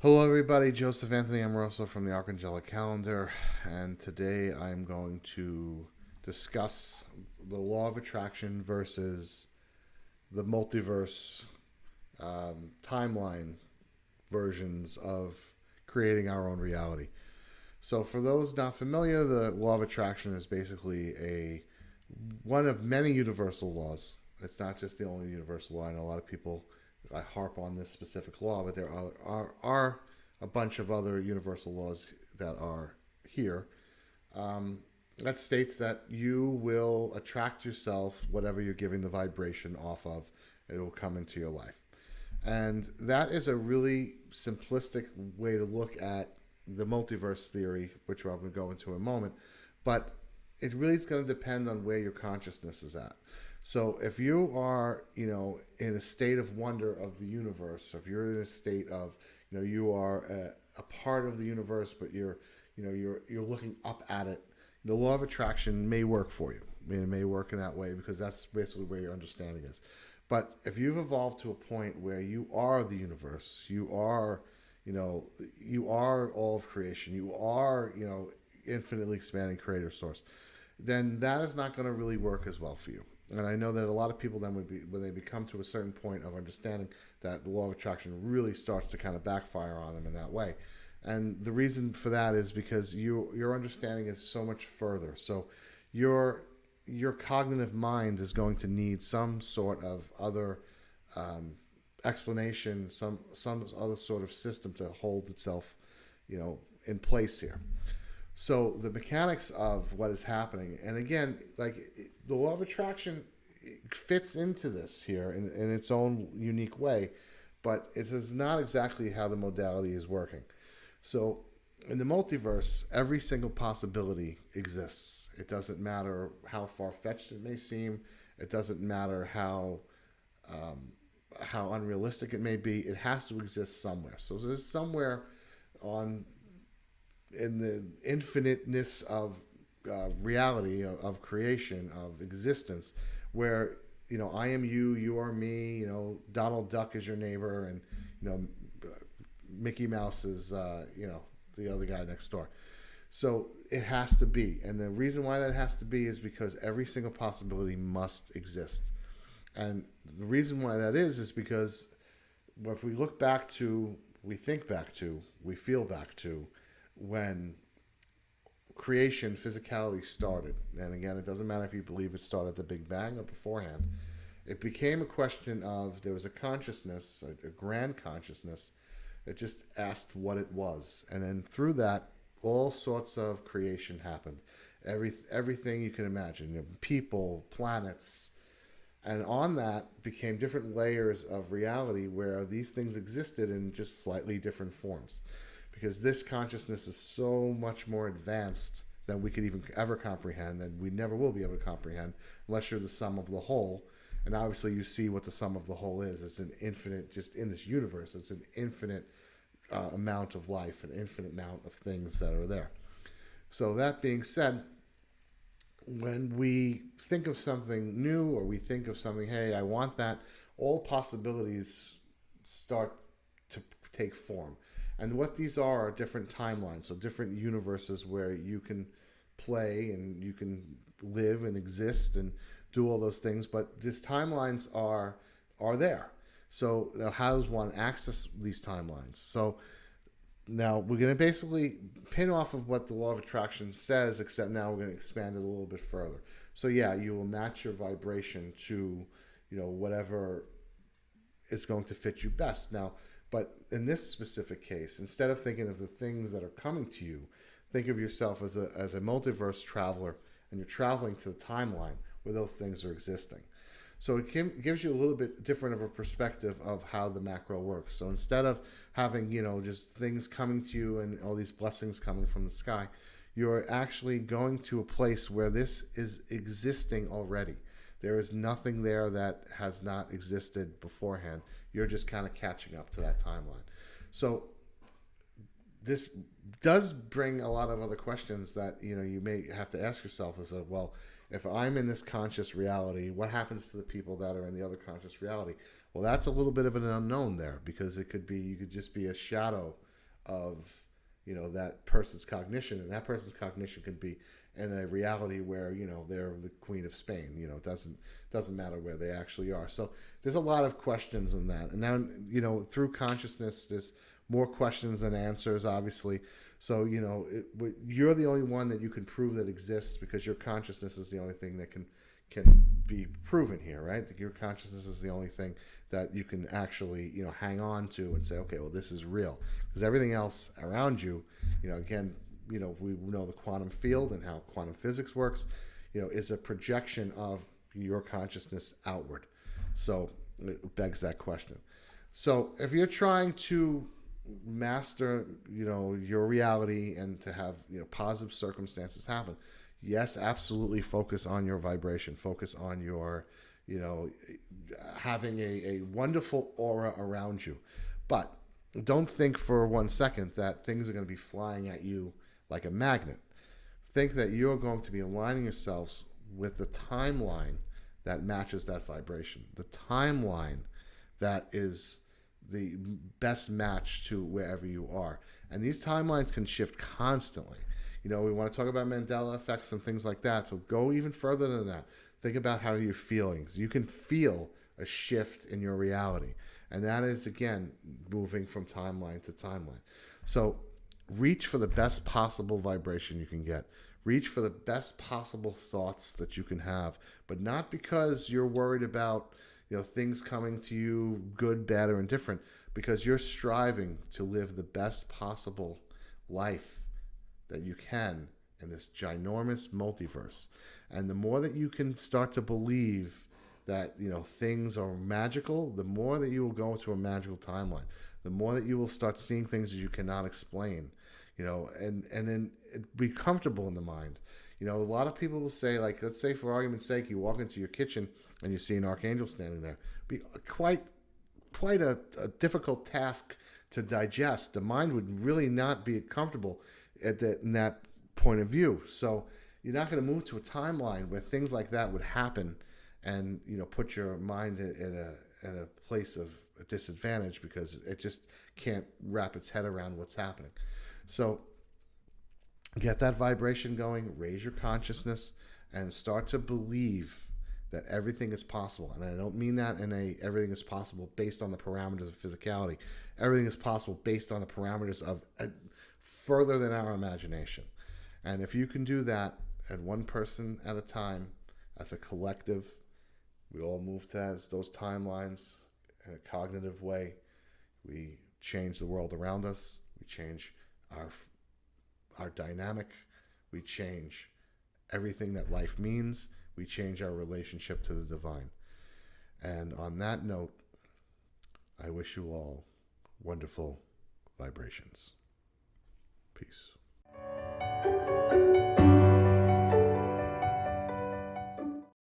Hello, everybody. Joseph Anthony Amoroso from the Archangelic Calendar, and today I'm going to discuss the law of attraction versus the multiverse timeline versions of creating our own reality. So, for those not familiar, the law of attraction is basically a one of many universal laws. It's not just the only universal law. I know a lot of people I harp on this specific law, but there are a bunch of other universal laws that are here. Um, that states that you will attract yourself whatever you're giving the vibration off of, it will come into your life. And that is a really simplistic way to look at the multiverse theory, which I'm going to go into in a moment. But it really is going to depend on where your consciousness is at. So if you are, in a state of wonder of the universe, if you're in a state of, you are a part of the universe, but you're looking up at it, the law of attraction may work for you. I mean, it may work in that way because that's basically where your understanding is. But if you've evolved to a point where you are the universe, you are all of creation, you are, infinitely expanding creator source, then that is not going to really work as well for you. And I know that a lot of people then would be, when they become to a certain point of understanding that the law of attraction really starts to kind of backfire on them in that way. And the reason for that is because your understanding is so much further. So your your cognitive mind is going to need some sort of other um, explanation, some other sort of system to hold itself, in place here. So the mechanics of what is happening, and again, like the law of attraction fits into this here in its own unique way, but it is not exactly how the modality is working. So in the multiverse, every single possibility exists. It doesn't matter how far fetched it may seem. It doesn't matter um, how unrealistic it may be. It has to exist somewhere. So there's somewhere on in the infiniteness of reality of creation of existence where I am you, you are me, Donald Duck is your neighbor, and you know Mickey Mouse is the other guy next door. So it has to be, and the reason why that has to be is because every single possibility must exist. And the reason why that is because if we look back to, we think back to, we feel back to when creation, physicality started. And again, it doesn't matter if you believe it started at the Big Bang or beforehand. It became a question of there was a consciousness, a grand consciousness, that just asked what it was. And then through that, all sorts of creation happened. Everything you can imagine, people, planets, and on that became different layers of reality where these things existed in just slightly different forms. Because this consciousness is so much more advanced than we could even ever comprehend, and we never will be able to comprehend unless you're the sum of the whole. And obviously, you see what the sum of the whole is. It's an infinite, just in this universe, it's an infinite amount of life, an infinite amount of things that are there. So, that being said, when we think of something new or we think of something, hey, I want that, all possibilities start to take form. And what these are different timelines, so different universes where you can play and you can live and exist and do all those things. But these timelines are there. So how does one access these timelines? So now we're going to basically pin off of what the law of attraction says, except now we're going to expand it a little bit further. So yeah, you will match your vibration to, whatever is going to fit you best. Now, but in this specific case, instead of thinking of the things that are coming to you, think of yourself as a multiverse traveler, and you're traveling to the timeline where those things are existing. So it gives you a little bit different of a perspective of how the macro works. So instead of having, just things coming to you and all these blessings coming from the sky, you're actually going to a place where this is existing already. There is nothing there that has not existed beforehand. You're just kind of catching up to that timeline. So this does bring a lot of other questions that you may have to ask yourself. Is that, well, if I'm in this conscious reality, what happens to the people that are in the other conscious reality? Well, that's a little bit of an unknown there, because it could be, you could just be a shadow of, that person's cognition, and that person's cognition could be in a reality where, they're the Queen of Spain. It doesn't matter where they actually are. So there's a lot of questions in that. And now, through consciousness, there's more questions than answers, obviously. So, you're the only one that you can prove that exists, because your consciousness is the only thing that can be proven here, right? Your consciousness is the only thing that you can actually, hang on to and say, okay, well, this is real. Because everything else around you, again, we know the quantum field and how quantum physics works, is a projection of your consciousness outward. So it begs that question. So if you're trying to master, your reality and to have, positive circumstances happen, yes, absolutely focus on your vibration. Focus on your, having a wonderful aura around you. But don't think for 1 second that things are going to be flying at you like a magnet. Think that you're going to be aligning yourselves with the timeline that matches that vibration. The timeline that is the best match to wherever you are. And these timelines can shift constantly. We want to talk about Mandela effects and things like that, but go even further than that. Think about how you're feeling. You can feel a shift in your reality. And that is, again, moving from timeline to timeline. So reach for the best possible vibration you can get. Reach for the best possible thoughts that you can have, but not because you're worried about, things coming to you, good, bad, or indifferent, because you're striving to live the best possible life that you can in this ginormous multiverse. And the more that you can start to believe that, things are magical, the more that you will go into a magical timeline. The more that you will start seeing things that you cannot explain, and then be comfortable in the mind. A lot of people will say, like, let's say for argument's sake, you walk into your kitchen and you see an archangel standing there. Be quite a difficult task to digest. The mind would really not be comfortable in that point of view. So you're not going to move to a timeline where things like that would happen, and put your mind in a place of disadvantage, because it just can't wrap its head around what's happening. So get that vibration going, raise your consciousness, and start to believe that everything is possible. And I don't mean that in everything is possible based on the parameters of physicality. Everything is possible based on the parameters of further than our imagination. And if you can do that, and one person at a time, as a collective, we all move to those timelines in a cognitive way. We change the world around us. We change our dynamic. We change everything that life means. We change our relationship to the divine. And on that note, I wish you all wonderful vibrations. Peace.